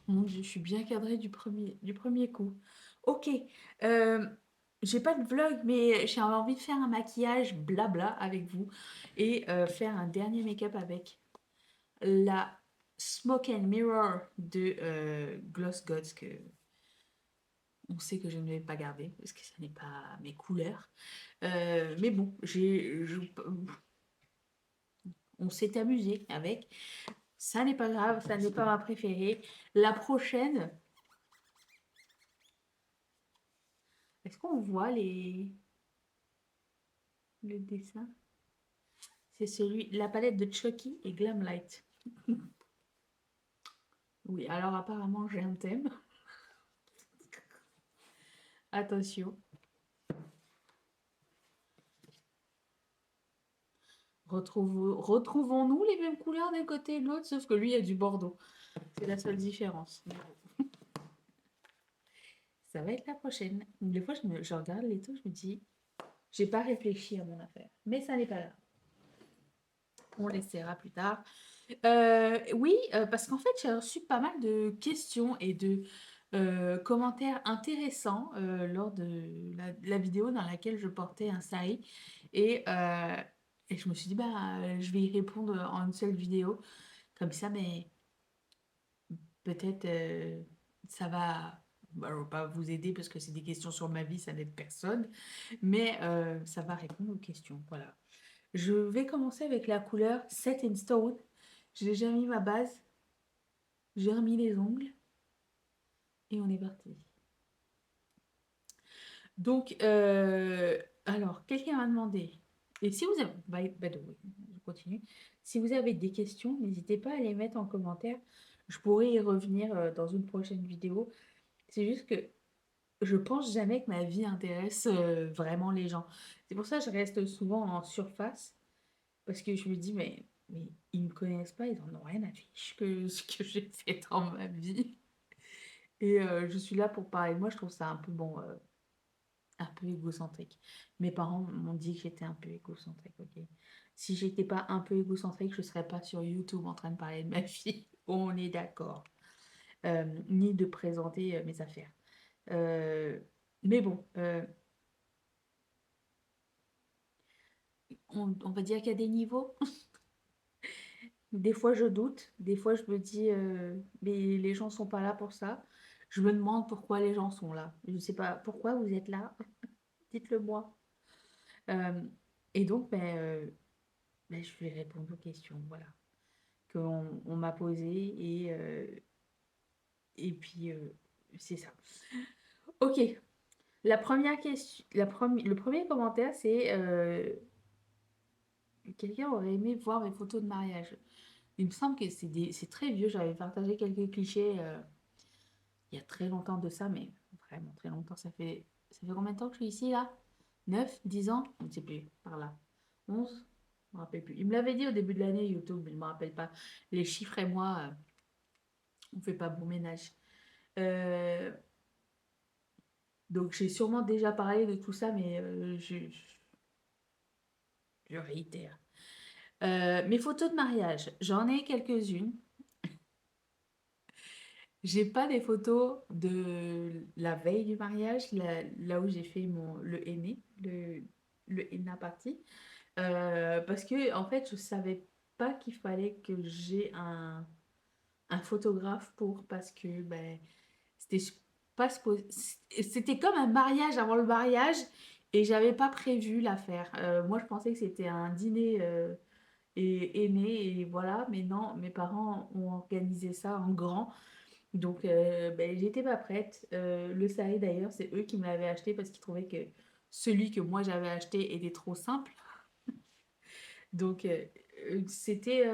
Mon Dieu, je suis bien cadrée du premier coup. Ok, euh, j'ai pas de vlog, mais j'ai envie de faire un maquillage blabla avec vous et faire un dernier make-up avec la Smoke and Mirror de Gloss Gods que on sait que je ne vais pas garder parce que ça n'est pas mes couleurs. Mais bon, on s'est amusé avec. Ça n'est pas grave, ça n'est pas ma préférée. La prochaine, est-ce qu'on voit le dessin? C'est la palette de Chucky et Glamlight. Oui, alors apparemment j'ai un thème. Attention. Retrouvons-nous les mêmes couleurs d'un côté et de l'autre, sauf que lui il y a du bordeaux. C'est la seule différence. Ça va être la prochaine. Des fois, je regarde les trucs, je me dis, j'ai pas réfléchi à mon affaire. Mais ça n'est pas grave. On l'essaiera plus tard. Oui, parce qu'en fait, j'ai reçu pas mal de questions et de commentaires intéressants lors de la vidéo dans laquelle je portais un sari. Et, euh, et je me suis dit, bah, je vais y répondre en une seule vidéo. Comme ça, mais peut-être ça va. Bah, je ne vais pas vous aider parce que c'est des questions sur ma vie, ça n'aide personne. Mais ça va répondre aux questions. Voilà. Je vais commencer avec la couleur Set in Stone. J'ai déjà mis ma base. J'ai remis les ongles et on est parti. Donc, alors, quelqu'un m'a demandé, et si vous avez, by the way, je continue, si vous avez des questions, n'hésitez pas à les mettre en commentaire. Je pourrais y revenir dans une prochaine vidéo. C'est juste que je pense jamais que ma vie intéresse vraiment les gens. C'est pour ça que je reste souvent en surface, parce que je me dis, mais ils me connaissent pas, ils en ont rien à fiche que ce que j'ai fait dans ma vie. Et je suis là pour parler de moi, je trouve ça un peu bon, un peu égocentrique. Mes parents m'ont dit que j'étais un peu égocentrique, ok. Si j'étais pas un peu égocentrique, je serais pas sur YouTube en train de parler de ma fille. On est d'accord. Ni de présenter mes affaires. Euh, mais bon, on va dire qu'il y a des niveaux. Des fois, je doute. Des fois, je me dis, mais les gens sont pas là pour ça. Je me demande pourquoi les gens sont là. Je ne sais pas pourquoi vous êtes là. Dites-le moi. Euh, et donc, ben, je vais répondre aux questions, voilà, qu'on m'a posées. Et puis, c'est ça. Ok, la première question, le premier commentaire, c'est quelqu'un aurait aimé voir mes photos de mariage. Il me semble que c'est très vieux. J'avais partagé quelques clichés il y a très longtemps de ça, mais vraiment très longtemps. Ça fait combien de temps que je suis ici, là? 9, 10 ans? Je ne sais plus, par là. 11? Je ne me rappelle plus. Il me l'avait dit au début de l'année, YouTube, mais je ne me rappelle pas. Les chiffres et moi, on ne fait pas bon ménage. Euh, donc j'ai sûrement déjà parlé de tout ça, mais je réitère. Mes photos de mariage, j'en ai quelques-unes. J'ai pas des photos de la veille du mariage, là où j'ai fait le henné, le henna party. Parce que en fait, je savais pas qu'il fallait que j'ai un photographe parce que c'était pas c'était comme un mariage avant le mariage et j'avais pas prévu l'affaire. Moi, je pensais que c'était un dîner et aîné et voilà, mais non, mes parents ont organisé ça en grand. Donc, j'étais pas prête. Le sari, d'ailleurs, c'est eux qui me l'avaient acheté parce qu'ils trouvaient que celui que moi j'avais acheté était trop simple. Donc, c'était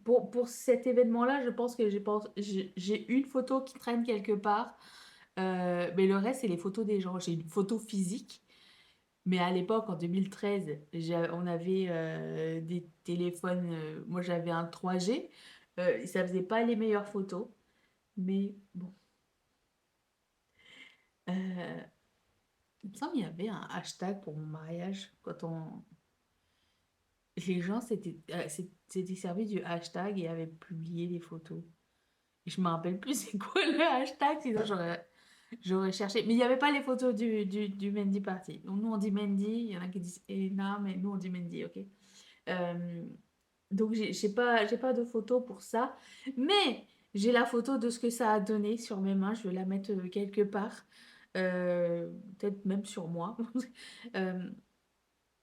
pour cet événement-là, je pense que j'ai une photo qui traîne quelque part. Mais le reste, c'est les photos des gens. J'ai une photo physique. Mais à l'époque, en 2013, on avait des téléphones. Moi, j'avais un 3G. Ça faisait pas les meilleures photos. Mais bon. Euh, il me semble qu'il y avait un hashtag pour mon mariage. les gens s'étaient servis du hashtag et avaient publié les photos. Et je me rappelle plus c'est quoi le hashtag, sinon j'aurais cherché. Mais il n'y avait pas les photos du Mendy Party. Donc, nous, on dit Mendy, il y en a qui disent Elena, mais nous, on dit Mendy, ok? Euh, donc, j'ai pas de photo pour ça. Mais j'ai la photo de ce que ça a donné sur mes mains. Je vais la mettre quelque part. Peut-être même sur moi. Euh,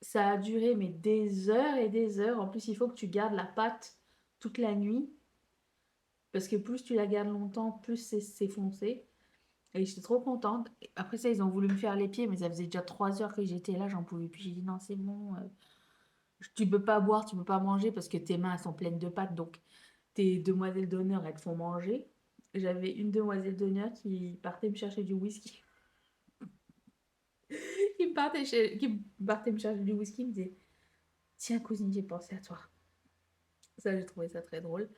Ça a duré mais des heures et des heures. En plus, il faut que tu gardes la pâte toute la nuit. Parce que plus tu la gardes longtemps, plus c'est foncé. Et j'étais trop contente. Après ça, ils ont voulu me faire les pieds, mais ça faisait déjà 3 heures que j'étais là, j'en pouvais plus. J'ai dit non, c'est bon. Tu peux pas boire, tu peux pas manger parce que tes mains elles sont pleines de pâte. Donc tes demoiselles d'honneur, elles te font manger. J'avais une demoiselle d'honneur qui partait me chercher du whisky. Qui partait me chercher du whisky, me disait, tiens, cousine, j'ai pensé à toi. Ça, j'ai trouvé ça très drôle.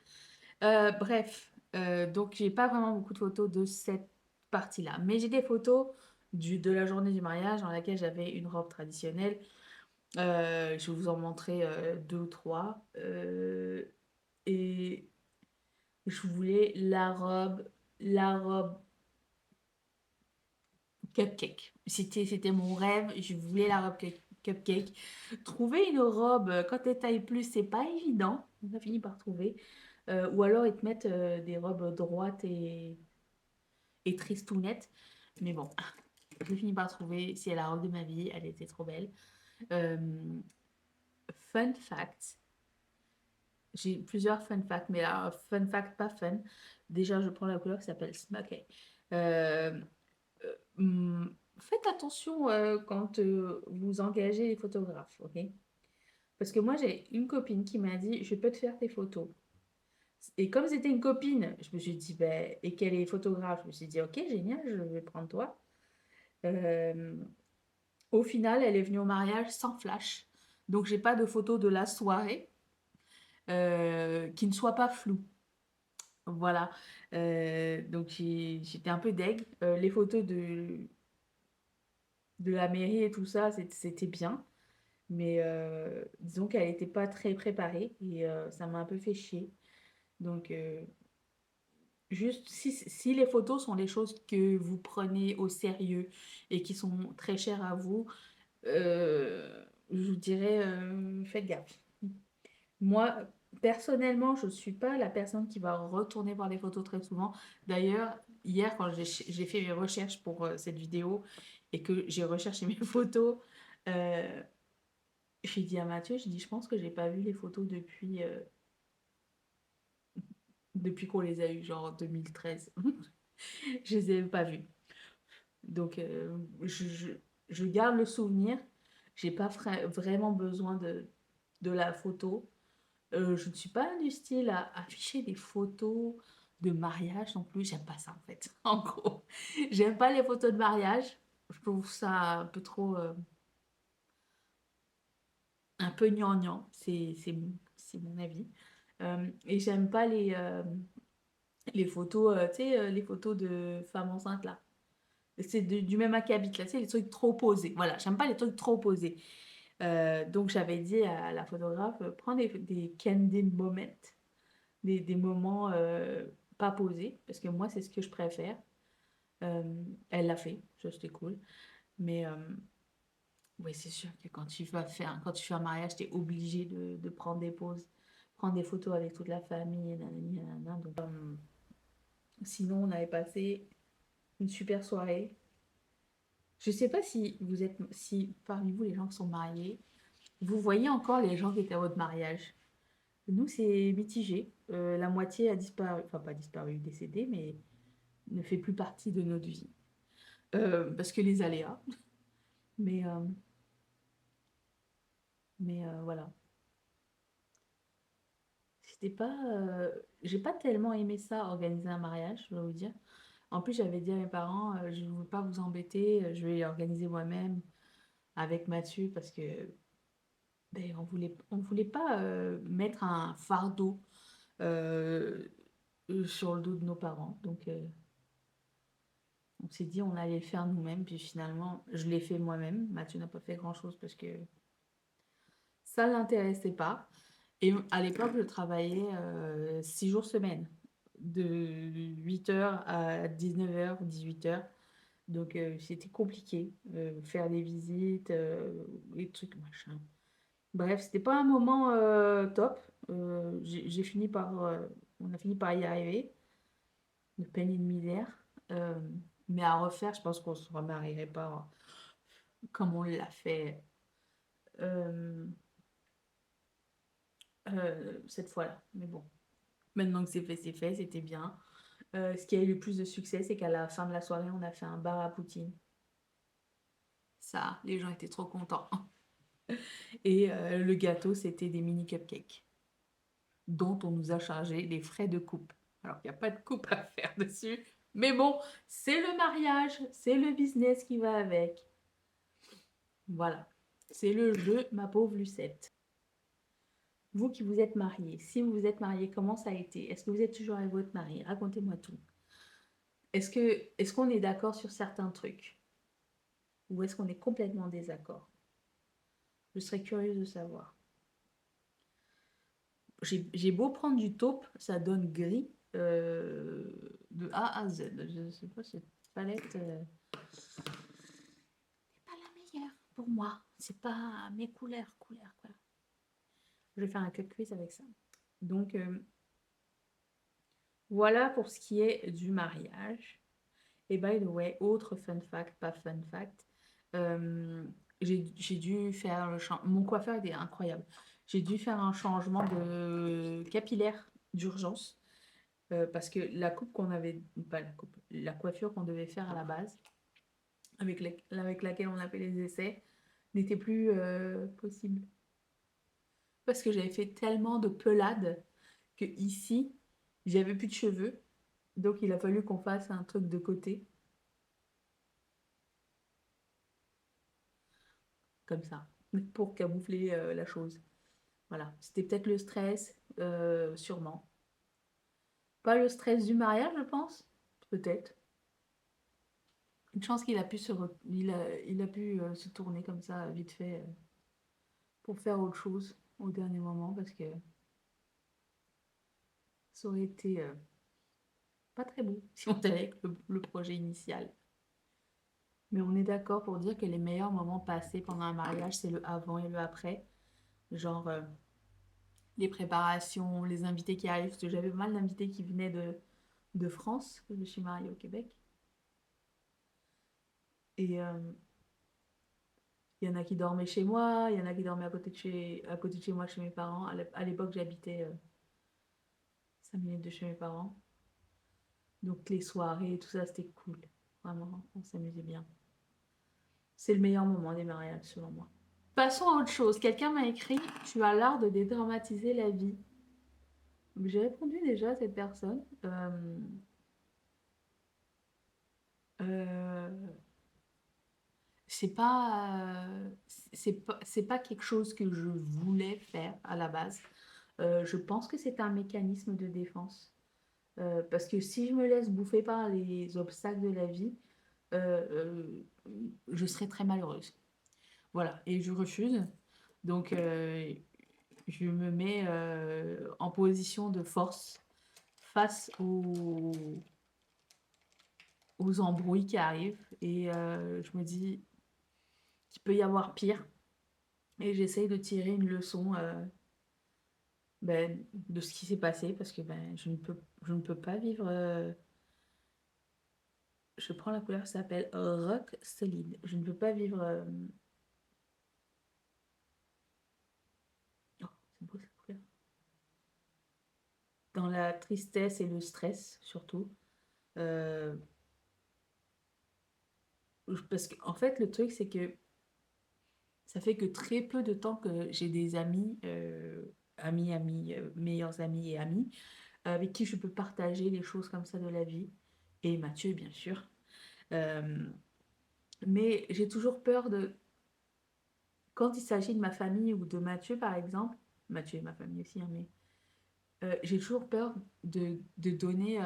Bref, donc j'ai pas vraiment beaucoup de photos de cette partie-là. Mais j'ai des photos de la journée du mariage dans laquelle j'avais une robe traditionnelle. Je vais vous en montrer deux ou trois. Et je voulais la robe cupcake. C'était mon rêve. Je voulais la robe cupcake. Trouver une robe quand t'es taille plus, c'est pas évident. On a fini par trouver. Ou alors ils te mettent des robes droites et tristounettes. Mais bon, j'ai fini par trouver. C'est la robe de ma vie. Elle était trop belle. Euh, Fun fact. J'ai plusieurs fun facts, mais là, fun fact pas fun. Déjà, je prends la couleur qui s'appelle Smoky. Euh, Faites attention quand vous engagez les photographes, ok? Parce que moi, j'ai une copine qui m'a dit, je peux te faire tes photos. Et comme c'était une copine, je me suis dit, ben, et qu'elle est photographe, je me suis dit, ok, génial, je vais prendre toi. Euh, Au final, elle est venue au mariage sans flash. Donc, j'ai pas de photos de la soirée qui ne soient pas floues. Voilà. Donc, j'étais un peu deg. Les photos de la mairie et tout ça, c'était bien. Mais disons qu'elle n'était pas très préparée et ça m'a un peu fait chier. Donc, juste si les photos sont des choses que vous prenez au sérieux et qui sont très chères à vous, je vous dirais, faites gaffe. Moi, personnellement, je ne suis pas la personne qui va retourner voir les photos très souvent. D'ailleurs, hier, quand j'ai fait mes recherches pour cette vidéo et que j'ai recherché mes photos, euh, j'ai dit à Mathieu, j'ai dit, je pense que j'ai pas vu les photos depuis qu'on les a eues, genre 2013. Je les ai pas vues. Donc, je garde le souvenir. J'ai pas vraiment besoin de la photo. Je ne suis pas du style à afficher des photos de mariage non plus. J'aime pas ça en fait. En gros, j'aime pas les photos de mariage. Je trouve ça un peu trop, un peu gnangnan. C'est mon avis. Et j'aime pas les photos, tu sais, les photos de femmes enceintes là. C'est du même acabit là, tu sais, les trucs trop posés. Voilà, j'aime pas les trucs trop posés. Donc j'avais dit à la photographe, prends des candid moments, des moments pas posés, parce que moi c'est ce que je préfère. Euh, Elle l'a fait, ça c'était cool. Mais oui, c'est sûr que quand tu fais un mariage, tu es obligé de prendre des poses, prendre des photos avec toute la famille, et nanani, nanana. Donc, sinon, on avait passé une super soirée. Je sais pas si parmi vous, les gens qui sont mariés, vous voyez encore les gens qui étaient à votre mariage. Nous, c'est mitigé. La moitié a disparu, enfin pas disparu, décédé, mais ne fait plus partie de notre vie. Parce que les aléas. Mais, euh, mais voilà. C'était pas, j'ai pas tellement aimé ça, organiser un mariage, je dois vous dire. En plus, j'avais dit à mes parents, je ne veux pas vous embêter, je vais organiser moi-même avec Mathieu parce que ben, on voulait pas mettre un fardeau euh, sur le dos de nos parents. Donc, on s'est dit on allait le faire nous-mêmes. Puis finalement, je l'ai fait moi-même. Mathieu n'a pas fait grand-chose parce que Ça l'intéressait pas. Et à l'époque, je travaillais 6 jours semaine, de 8 heures à 19 heures, 18 heures. Donc, c'était compliqué, faire des visites, les trucs, machin. Bref, c'était pas un moment top. On a fini par y arriver, de peine et de misère. Euh, mais à refaire, je pense qu'on se remarierait pas comme on l'a fait euh, cette fois-là. Mais bon, maintenant que c'est fait, c'était bien. Ce qui a eu le plus de succès, c'est qu'à la fin de la soirée, on a fait un bar à poutine. Ça, les gens étaient trop contents. Et le gâteau, c'était des mini cupcakes, dont on nous a chargé les frais de coupe. Alors qu'il n'y a pas de coupe à faire dessus. Mais bon, c'est le mariage, c'est le business qui va avec. Voilà. C'est le jeu, ma pauvre Lucette. Vous qui vous êtes mariée, si vous vous êtes mariée, comment ça a été? Est-ce que vous êtes toujours avec votre mari? Racontez-moi tout. Est-ce qu'on est d'accord sur certains trucs? Ou est-ce qu'on est complètement en désaccord? Je serais curieuse de savoir. J'ai beau prendre du taupe, ça donne gris de A à Z. Je ne sais pas, cette palette n'est pas la meilleure pour moi. C'est pas mes couleurs, quoi. Je vais faire un cut quiz avec ça. Donc, voilà pour ce qui est du mariage. Et by the way, autre fun fact, pas fun fact, euh, j'ai dû faire le changement. Mon coiffeur est incroyable. J'ai dû faire un changement de capillaire d'urgence parce que la coupe qu'on avait, pas la coupe, la coiffure qu'on devait faire à la base, avec laquelle on a fait les essais, n'était plus possible. Parce que j'avais fait tellement de pelades que ici, j'avais plus de cheveux. Donc il a fallu qu'on fasse un truc de côté, comme ça, pour camoufler la chose. Voilà, c'était peut-être le stress, sûrement. Pas le stress du mariage, je pense, peut-être. Une chance qu'il a pu il a pu se tourner comme ça, vite fait, pour faire autre chose au dernier moment, parce que ça aurait été pas très beau si on était avec le projet initial. Mais on est d'accord pour dire que les meilleurs moments passés pendant un mariage, c'est le avant et le après. Genre, les préparations, les invités qui arrivent, parce que j'avais pas mal d'invités qui venaient de France, que je suis mariée au Québec. Et il y en a qui dormaient chez moi, il y en a qui dormaient à côté de chez moi, chez mes parents. À l'époque, j'habitais 5 minutes de chez mes parents. Donc les soirées, tout ça, c'était cool. Vraiment, on s'amusait bien. C'est le meilleur moment des mariages, selon moi. Passons à autre chose. Quelqu'un m'a écrit, tu as l'art de dédramatiser la vie. J'ai répondu déjà à cette personne. Euh, c'est pas quelque chose que je voulais faire à la base. Je pense que c'est un mécanisme de défense. Parce que si je me laisse bouffer par les obstacles de la vie, je serai très malheureuse. Voilà, et je refuse. Donc, je me mets en position de force face aux embrouilles qui arrivent. Et je me dis qu'il peut y avoir pire. Et j'essaye de tirer une leçon de ce qui s'est passé parce que je ne peux pas vivre. Je prends la couleur qui s'appelle rock solide. Je ne peux pas vivre. Oh, c'est beau cette couleur. Dans la tristesse et le stress, surtout. Euh, Parce qu'en fait, le truc, c'est que ça fait que très peu de temps que j'ai des amis, meilleurs amis et amis, avec qui je peux partager les choses comme ça de la vie. Et Mathieu, bien sûr. Euh, mais j'ai toujours peur de, quand il s'agit de ma famille ou de Mathieu, par exemple, Mathieu et ma famille aussi, hein, mais j'ai toujours peur de donner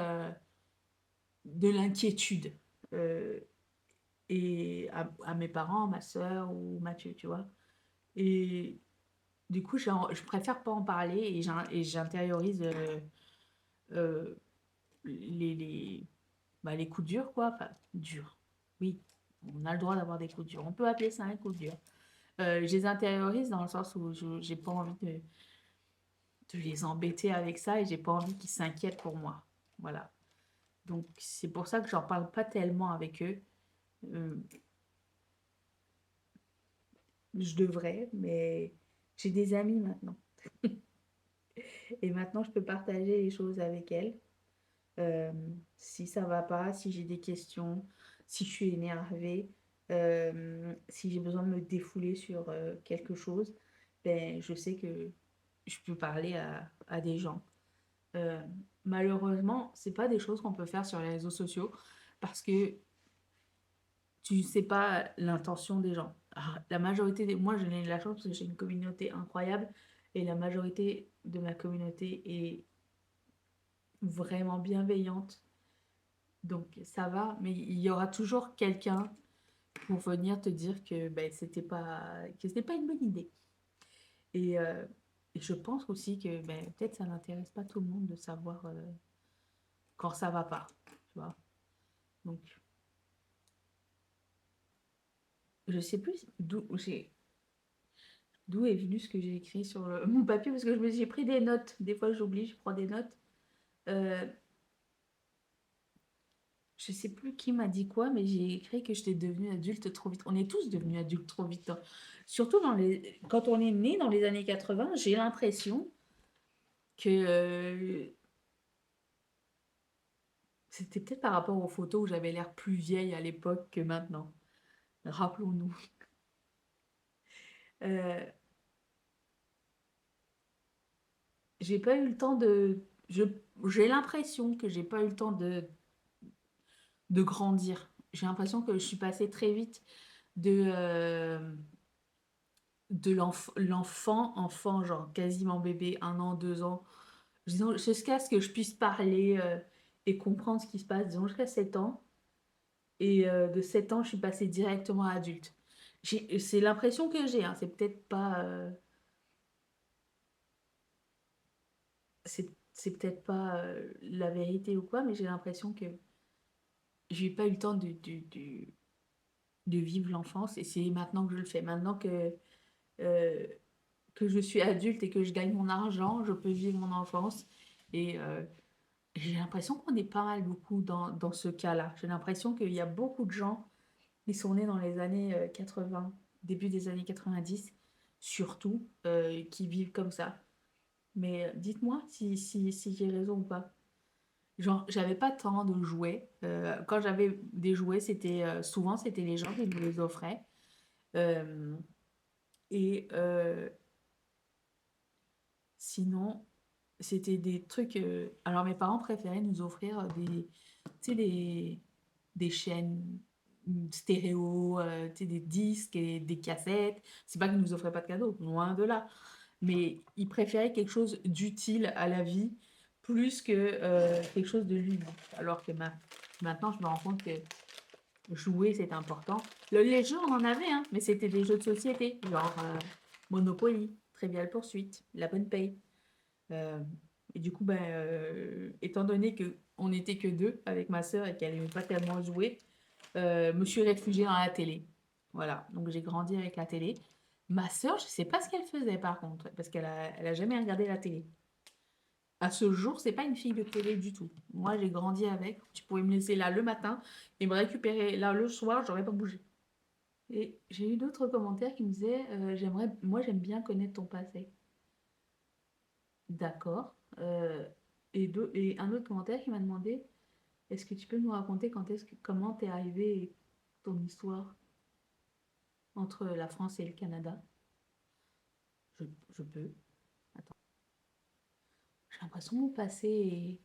de l'inquiétude euh, et à mes parents, ma soeur ou Mathieu, tu vois. Et Du coup, je préfère pas en parler et j'intériorise euh, les, bah, les coups durs, quoi. Enfin, durs. Oui, on a le droit d'avoir des coups durs. On peut appeler ça un coup dur. Je les intériorise dans le sens où j'ai pas envie de les embêter avec ça et j'ai pas envie qu'ils s'inquiètent pour moi. Voilà. Donc, c'est pour ça que j'en parle pas tellement avec eux. Euh, je devrais, mais j'ai des amis maintenant. Et maintenant, je peux partager les choses avec elles. Euh, si ça va pas, si j'ai des questions, si je suis énervée, si j'ai besoin de me défouler sur quelque chose, ben, je sais que je peux parler à des gens. Euh, Malheureusement, c'est pas des choses qu'on peut faire sur les réseaux sociaux parce que tu sais pas l'intention des gens. Ah, la majorité des... Moi, j'ai eu la chance parce que j'ai une communauté incroyable et la majorité de ma communauté est vraiment bienveillante. Donc ça va, mais il y aura toujours quelqu'un pour venir te dire que ben, c'était pas une bonne idée. Et, euh, et je pense aussi que ben, peut-être ça n'intéresse pas tout le monde de savoir quand ça va pas, tu vois. Donc je sais plus d'où est venu ce que j'ai écrit sur mon papier parce que j'ai pris des notes. Des fois j'oublie, je prends des notes. Euh, je sais plus qui m'a dit quoi, mais j'ai écrit que j'étais devenue adulte trop vite. On est tous devenus adultes trop vite, hein. Surtout quand on est né dans les années 80, j'ai l'impression que c'était peut-être par rapport aux photos où j'avais l'air plus vieille à l'époque que maintenant. Rappelons-nous. Euh, j'ai pas eu le temps j'ai l'impression que j'ai pas eu le temps de grandir. J'ai l'impression que je suis passée très vite de enfant, genre quasiment bébé, 1 an, 2 ans, disons, jusqu'à ce que je puisse parler et comprendre ce qui se passe, disons, jusqu'à 7 ans. Et de 7 ans, je suis passée directement à adulte. C'est l'impression que j'ai, hein. C'est peut-être pas la vérité ou quoi, mais j'ai l'impression que j'ai pas eu le temps de vivre l'enfance et c'est maintenant que je le fais. Maintenant euh, que je suis adulte et que je gagne mon argent, je peux vivre mon enfance. Et j'ai l'impression qu'on est pas mal beaucoup dans ce cas-là. J'ai l'impression qu'il y a beaucoup de gens qui sont nés dans les années 80, début des années 90, surtout, qui vivent comme ça. Mais dites-moi si j'ai raison ou pas. Genre, j'avais pas tant de jouets. Quand j'avais des jouets, souvent c'était les gens qui me les offraient. Euh, et sinon, c'était des trucs. Alors, mes parents préféraient nous offrir tu sais, des chaînes stéréo, tu sais, des disques et des cassettes. C'est pas qu'ils nous offraient pas de cadeaux, loin de là. Mais ils préféraient quelque chose d'utile à la vie plus que quelque chose de ludique. Alors que maintenant, je me rends compte que jouer, c'est important. Les jeux, on en avait, hein, mais c'était des jeux de société, genre Monopoly, Trivial Poursuite, La Bonne Paye. Euh, et du coup, ben, étant donné que on n'était que deux avec ma sœur et qu'elle n'aimait pas tellement jouer, me suis réfugiée dans la télé. Voilà, donc j'ai grandi avec la télé. Ma sœur, je sais pas ce qu'elle faisait par contre, parce elle a jamais regardé la télé. À ce jour, c'est pas une fille de télé du tout. Moi, j'ai grandi avec. Tu pouvais me laisser là le matin et me récupérer là le soir, j'aurais pas bougé. Et j'ai eu d'autres commentaires qui me disaient, moi, j'aime bien connaître ton passé. D'accord. Et un autre commentaire qui m'a demandé, est-ce que tu peux nous raconter comment t'es arrivé ton histoire entre la France et le Canada? Je, je peux. Attends. J'ai l'impression que mon passé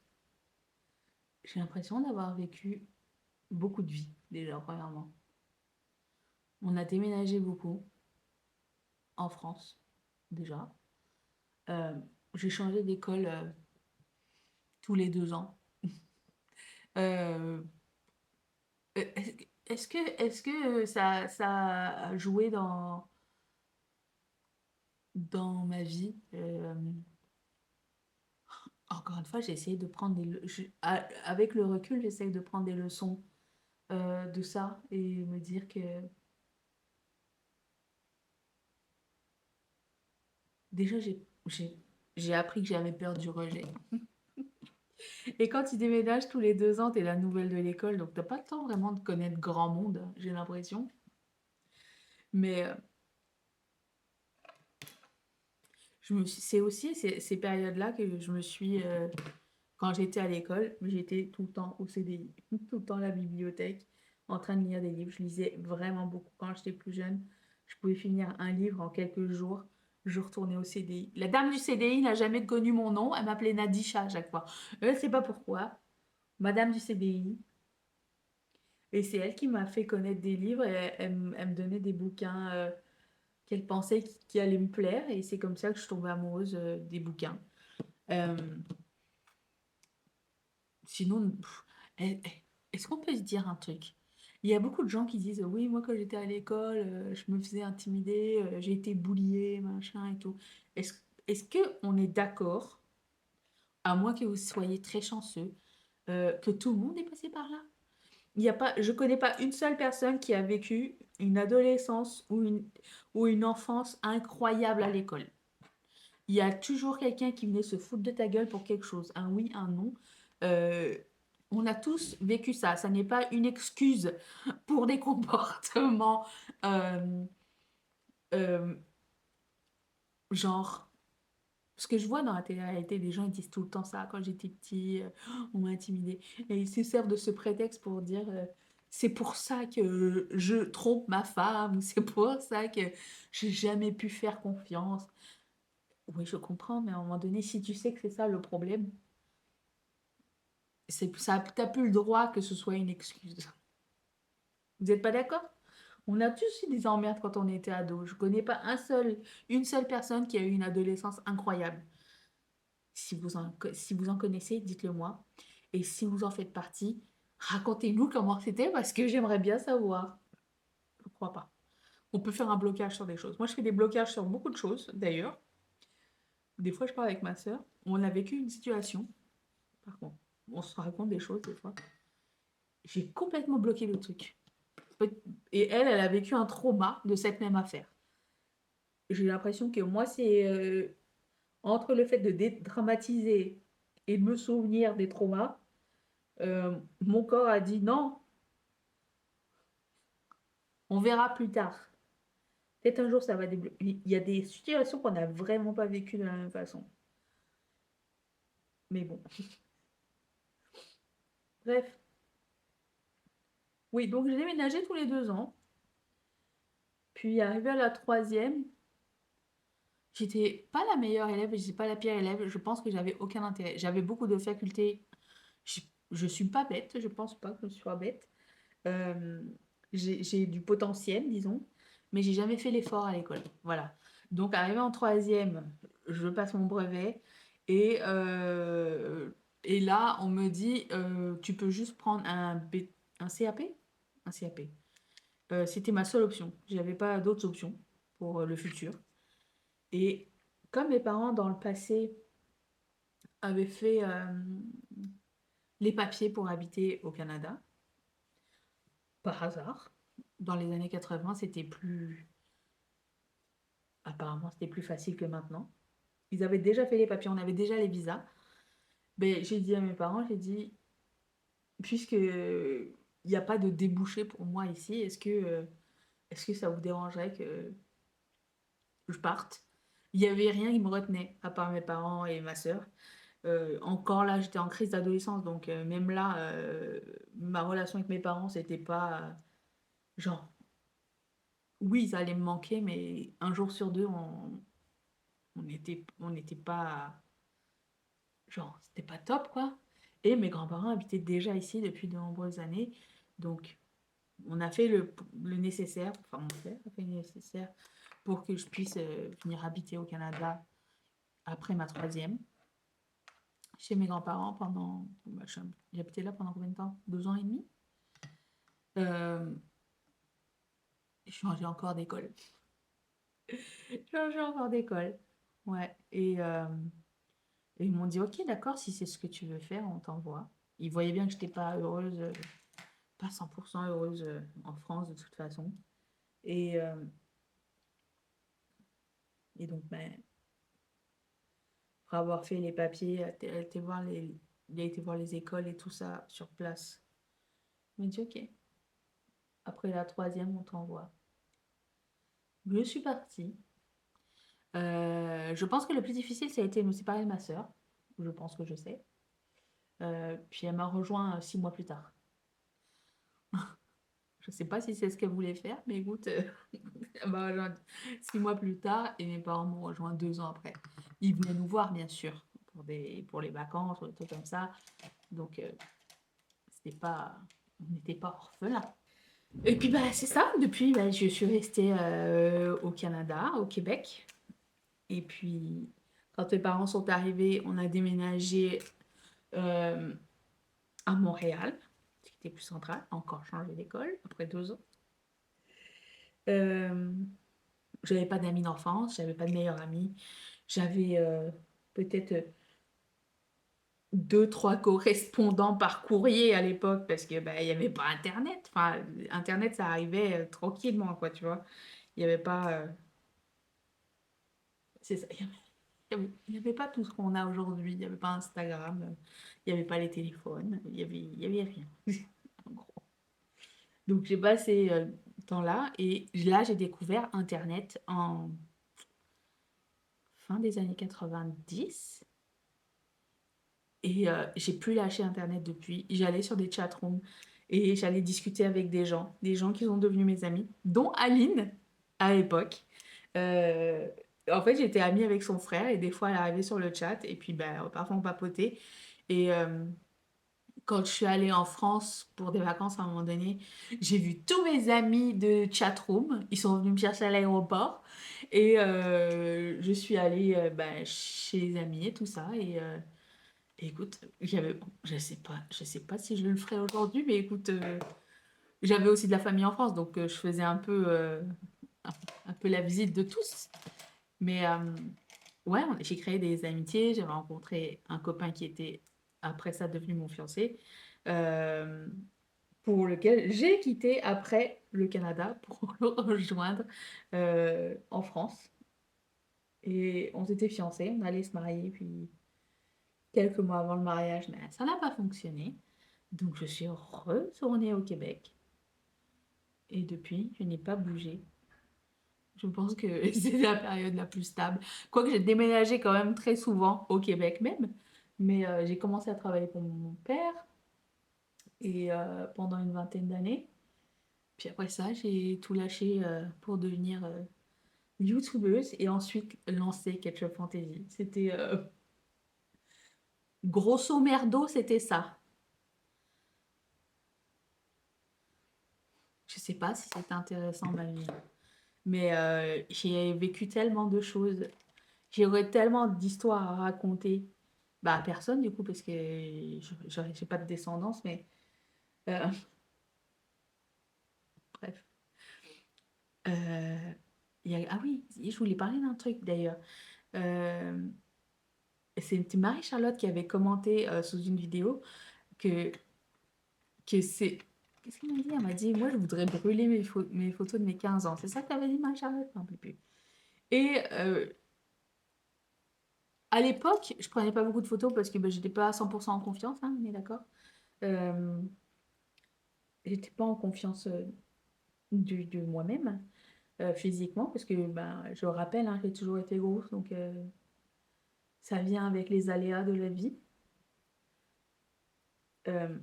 J'ai l'impression d'avoir vécu beaucoup de vie, déjà, premièrement. On a déménagé beaucoup en France, déjà. Euh, j'ai changé d'école tous les 2 ans. Euh, est-ce que ça a joué dans ma vie. Encore une fois, j'ai essayé de prendre avec le recul, j'essaye de prendre des leçons de ça et me dire que déjà, j'ai appris que j'avais peur du rejet. Et quand tu déménages tous les 2 ans, t'es la nouvelle de l'école, donc t'as pas le temps vraiment de connaître grand monde, hein, j'ai l'impression. Mais c'est aussi ces périodes-là que je me suis, quand j'étais à l'école, j'étais tout le temps au CDI, tout le temps à la bibliothèque, en train de lire des livres. Je lisais vraiment beaucoup quand j'étais plus jeune. Je pouvais finir un livre en quelques jours. Je retournais au CDI. La dame du CDI n'a jamais connu mon nom. Elle m'appelait Nadisha à chaque fois. Je ne sais pas pourquoi. Madame du CDI. Et c'est elle qui m'a fait connaître des livres et elle me donnait des bouquins qu'elle pensait qui allaient me plaire. Et c'est comme ça que je suis tombée amoureuse des bouquins. Euh, Sinon, eh, eh, est-ce qu'on peut se dire un truc? Il y a beaucoup de gens qui disent, oui, moi quand j'étais à l'école, je me faisais intimider, j'ai été bulliée, machin et tout. Est-ce, est-ce que on est d'accord, à moins que vous soyez très chanceux, que tout le monde est passé par là? Il y a pas, je connais pas une seule personne qui a vécu une adolescence ou une enfance incroyable à l'école. Il y a toujours quelqu'un qui venait se foutre de ta gueule pour quelque chose, un oui, un non. Euh, on a tous vécu ça. Ça n'est pas une excuse pour des comportements euh, euh, genre. Ce que je vois dans la télé-réalité, les gens ils disent tout le temps ça. Quand j'étais petit, on m'a intimidé. Et ils se servent de ce prétexte pour dire c'est pour ça que je trompe ma femme, c'est pour ça que j'ai jamais pu faire confiance. Oui, je comprends, mais à un moment donné, si tu sais que c'est ça le problème, ça, t'as plus le droit que ce soit une excuse. Vous n'êtes pas d'accord? On a tous eu des emmerdes quand on était ado. Je connais pas une seule personne qui a eu une adolescence incroyable. Si vous en connaissez, dites-le moi. Et si vous en faites partie, racontez-nous comment c'était parce que j'aimerais bien savoir. Je crois pas. On peut faire un blocage sur des choses. Moi, je fais des blocages sur beaucoup de choses, d'ailleurs. Des fois, je parle avec ma sœur. On a vécu une situation. Par contre, on se raconte des choses des fois. J'ai complètement bloqué le truc. Et elle a vécu un trauma de cette même affaire. J'ai l'impression que moi, c'est entre le fait de dédramatiser et de me souvenir des traumas, mon corps a dit non, on verra plus tard. Peut-être un jour ça va débloquer. Il y a des situations qu'on n'a vraiment pas vécues de la même façon. Mais bon, bref. Oui, donc j'ai déménagé tous les 2 ans. Puis arrivé à la troisième, j'étais pas la meilleure élève, j'étais pas la pire élève. Je pense que j'avais aucun intérêt. J'avais beaucoup de facultés. Je, je suis pas bête, je pense pas que je sois bête. Euh, j'ai du potentiel, disons, mais j'ai jamais fait l'effort à l'école. Voilà. Donc, arrivé en troisième, je passe mon brevet et là, on me dit, tu peux juste prendre un CAP? Un CAP. C'était ma seule option. Je n'avais pas d'autres options pour le futur. Et comme mes parents, dans le passé, avaient fait les papiers pour habiter au Canada, par hasard, dans les années 80, c'était plus apparemment, c'était plus facile que maintenant. Ils avaient déjà fait les papiers, on avait déjà les visas. Ben, j'ai dit à mes parents, j'ai dit, puisque il n'y a pas de débouché pour moi ici, est-ce que ça vous dérangerait que je parte? Il n'y avait rien qui me retenait, à part mes parents et ma sœur. Encore là, j'étais en crise d'adolescence, donc même là, ma relation avec mes parents, c'était pas genre, oui, ça allait me manquer, mais un jour sur deux, on n'était pas genre, c'était pas top, quoi. Et mes grands-parents habitaient déjà ici depuis de nombreuses années. Donc, on a fait le nécessaire, enfin, mon père a fait le nécessaire pour que je puisse venir habiter au Canada après ma troisième, chez mes grands-parents pendant. Bah, j'ai habité là pendant combien de temps? 2 ans et demi. J'ai changé encore d'école. Changer encore d'école. Ouais. Et ils m'ont dit, ok, d'accord, si c'est ce que tu veux faire, on t'envoie. Ils voyaient bien que j'étais pas heureuse, pas 100% heureuse en France de toute façon. Et, euh, et donc, ben, après avoir fait les papiers, il a été voir les écoles et tout ça sur place. Il m'a dit, ok, après la troisième, on t'envoie. Je suis partie. Je pense que le plus difficile, ça a été de me séparer de ma sœur. Je pense que je sais. Puis elle m'a rejoint 6 mois plus tard. Je sais pas si c'est ce qu'elle voulait faire, mais écoute, elle m'a rejoint 6 mois plus tard et mes parents m'ont rejoint 2 ans après. Ils venaient nous voir, bien sûr, pour les vacances ou des trucs comme ça. Donc, c'était pas, on n'était pas orphelins. Et puis, bah, c'est ça. Depuis, bah, je suis restée au Canada, au Québec. Et puis, quand mes parents sont arrivés, on a déménagé euh, à Montréal, qui était plus central, encore changé d'école après 2 ans. Euh, j'avais pas d'amis d'enfance, j'avais pas de meilleure amie. J'avais peut-être deux, trois correspondants par courrier à l'époque parce que bah, il n'y avait pas Internet. Enfin, Internet, ça arrivait tranquillement, quoi, tu vois. Il n'y avait pas. C'est ça. Il y avait pas tout ce qu'on a aujourd'hui. Il n'y avait pas Instagram, il n'y avait pas les téléphones, il y avait rien. En gros. Donc j'ai passé ce temps-là et là j'ai découvert Internet en fin des années 90 et j'ai plus lâché Internet depuis. J'allais sur des chatrooms et j'allais discuter avec des gens qui sont devenus mes amis, dont Aline à l'époque. Euh, En fait, j'étais amie avec son frère et des fois elle arrivait sur le chat et puis ben, parfois on papotait. Et quand je suis allée en France pour des vacances à un moment donné, j'ai vu tous mes amis de chatroom. Ils sont venus me chercher à l'aéroport. Et je suis allée ben, chez les amis et tout ça. Et écoute, je sais pas si je le ferai aujourd'hui, mais écoute, j'avais aussi de la famille en France, donc je faisais un, un peu la visite de tous. Mais ouais, j'ai créé des amitiés. J'avais rencontré un copain qui était après ça devenu mon fiancé. Euh, pour lequel j'ai quitté après le Canada pour le rejoindre en France. Et on s'était fiancés, on allait se marier, puis quelques mois avant le mariage, mais ça n'a pas fonctionné. Donc je suis retournée au Québec et depuis, je n'ai pas bougé. Je pense que c'est la période la plus stable. Quoique j'ai déménagé quand même très souvent au Québec même, mais j'ai commencé à travailler pour mon père et pendant une vingtaine d'années. Puis après ça, j'ai tout lâché pour devenir youtubeuse et ensuite lancer Ketchup Fantasy. C'était grosso merdo, c'était ça. Je sais pas si c'était intéressant ma vie, mais j'ai vécu tellement de choses. J'aurais tellement d'histoires à raconter. Bah, à personne du coup, parce que j'ai pas de descendance, mais euh, bref. Euh, ah oui, je voulais parler d'un truc d'ailleurs. Euh, C'était Marie-Charlotte qui avait commenté sous une vidéo que que c'est. Qu'est-ce qu'elle m'a dit? Elle m'a dit, moi, je voudrais brûler mes photos de mes 15 ans. C'est ça que t'avais dit, Marie-Charlotte? Non, plus. Et à l'époque, je prenais pas beaucoup de photos parce que ben, j'étais pas à 100% en confiance, hein, on est d'accord? Euh, J'étais pas en confiance de moi-même, physiquement, parce que ben, je rappelle, hein, j'ai toujours été grosse, donc ça vient avec les aléas de la vie. Euh,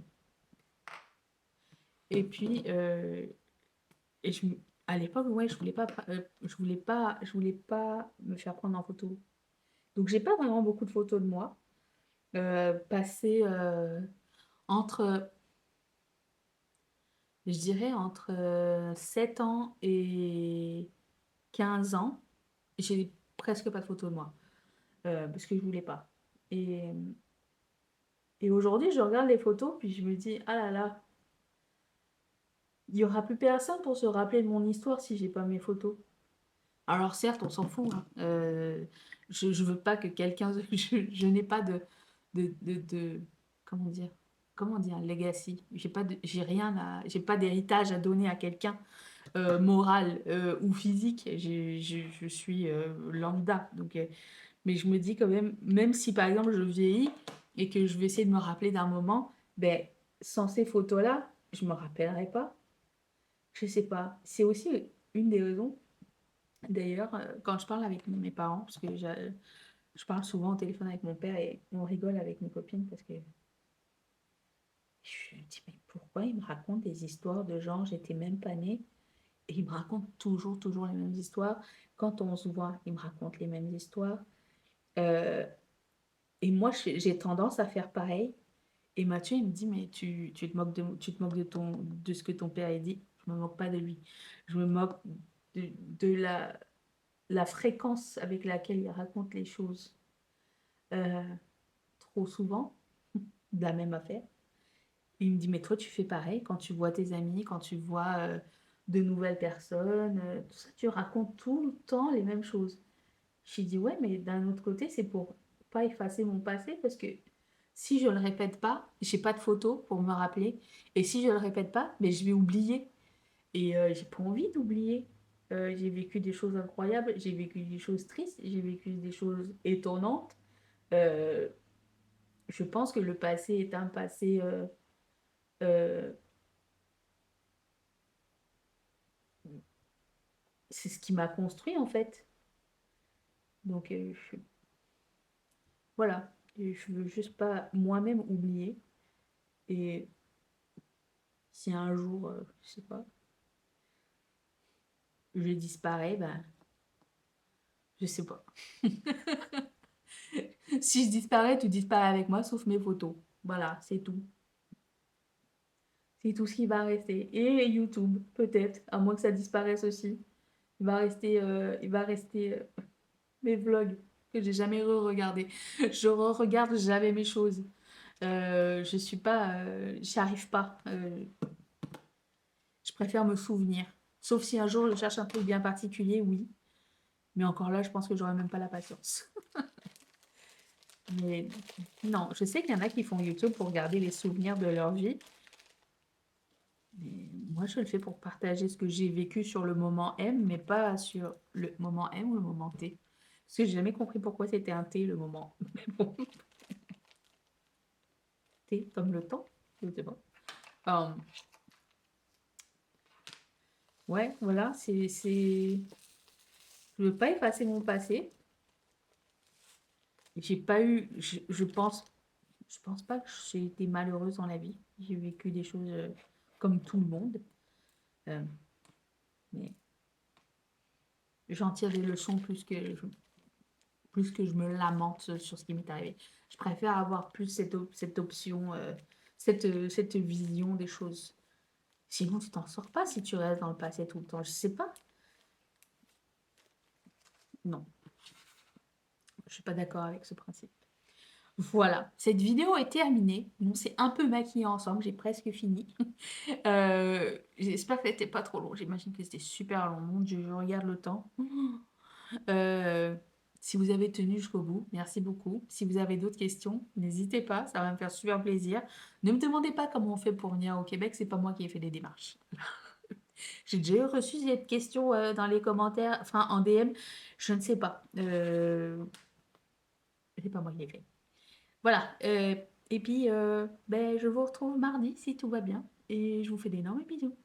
et puis, et à l'époque, ouais, je voulais pas me faire prendre en photo. Donc, j'ai pas vraiment beaucoup de photos de moi. Passées entre, je dirais, entre 7 ans et 15 ans, j'ai presque pas de photos de moi. Parce que je voulais pas. Et, et aujourd'hui, je regarde les photos, puis je me dis, ah là là, il y aura plus personne pour se rappeler de mon histoire si j'ai pas mes photos. Alors certes, on s'en fout, hein, je veux pas que quelqu'un je n'ai pas de comment dire? Comment dire? Legacy. J'ai rien à j'ai pas d'héritage à donner à quelqu'un, moral, ou physique. Je suis, lambda, donc mais je me dis quand même, même si par exemple je vieillis et que je vais essayer de me rappeler d'un moment, ben sans ces photos-là, je me rappellerai pas. Je sais pas. C'est aussi une des raisons. D'ailleurs, quand je parle avec mes parents, parce que je parle souvent au téléphone avec mon père et on rigole avec mes copines parce que je me dis, mais pourquoi il me raconte des histoires de gens, j'étais même pas née, et il me raconte toujours les mêmes histoires. Quand on se voit, il me raconte les mêmes histoires. Euh, et moi, j'ai tendance à faire pareil. Et Mathieu, il me dit, mais tu te moques de ce que ton père a dit. Je me moque pas de lui. Je me moque de la fréquence avec laquelle il raconte les choses, euh, trop souvent, de la même affaire. Il me dit, mais toi, tu fais pareil quand tu vois tes amis, quand tu vois de nouvelles personnes, tout ça, tu racontes tout le temps les mêmes choses. Je lui dis, ouais, mais d'un autre côté, c'est pour pas effacer mon passé parce que si je le répète pas, j'ai pas de photos pour me rappeler. Et si je le répète pas, mais je vais oublier. Et j'ai pas envie d'oublier. J'ai vécu des choses incroyables, j'ai vécu des choses tristes, j'ai vécu des choses étonnantes. Euh, je pense que le passé est un passé. Euh, c'est ce qui m'a construit en fait. Donc voilà. Et je veux juste pas moi-même oublier. Et si un jour, je sais pas, je disparais, ben je sais pas. Si je disparais, tu disparais avec moi, sauf mes photos. Voilà, c'est tout. C'est tout ce qui va rester. Et YouTube, peut-être, à moins que ça disparaisse aussi. Il va rester mes vlogs que j'ai jamais re-regardés. Je re-regarde jamais mes choses. Je suis pas, j'y arrive pas. Je préfère me souvenir. Sauf si un jour je cherche un truc bien particulier, oui. Mais encore là, je pense que j'aurais même pas la patience. Mais non, je sais qu'il y en a qui font YouTube pour garder les souvenirs de leur vie. Mais moi, je le fais pour partager ce que j'ai vécu sur le moment M, mais pas sur le moment M ou le moment T. Parce que j'ai jamais compris pourquoi c'était un T, le moment. Mais bon, T comme le temps, je sais pas. Euh, ouais, voilà, Je veux pas effacer mon passé. J'ai pas eu, je pense pas que j'ai été malheureuse dans la vie. J'ai vécu des choses comme tout le monde. Euh, mais j'en tire des leçons plus que je me lamente sur ce qui m'est arrivé. Je préfère avoir plus cette option, cette vision des choses. Sinon, tu t'en sors pas si tu restes dans le passé tout le temps. Je sais pas. Non, je suis pas d'accord avec ce principe. Voilà, cette vidéo est terminée. On s'est un peu maquillé ensemble, j'ai presque fini. J'espère que c'était pas trop long. J'imagine que c'était super long. Mon Dieu, je regarde le temps. Euh, si vous avez tenu jusqu'au bout, merci beaucoup. Si vous avez d'autres questions, n'hésitez pas, ça va me faire super plaisir. Ne me demandez pas comment on fait pour venir au Québec, c'est pas moi qui ai fait les démarches. J'ai déjà reçu cette question dans les commentaires, enfin en DM, je ne sais pas. C'est pas moi qui l'ai fait. Voilà. Et puis, ben, je vous retrouve mardi si tout va bien. Et je vous fais d'énormes bisous.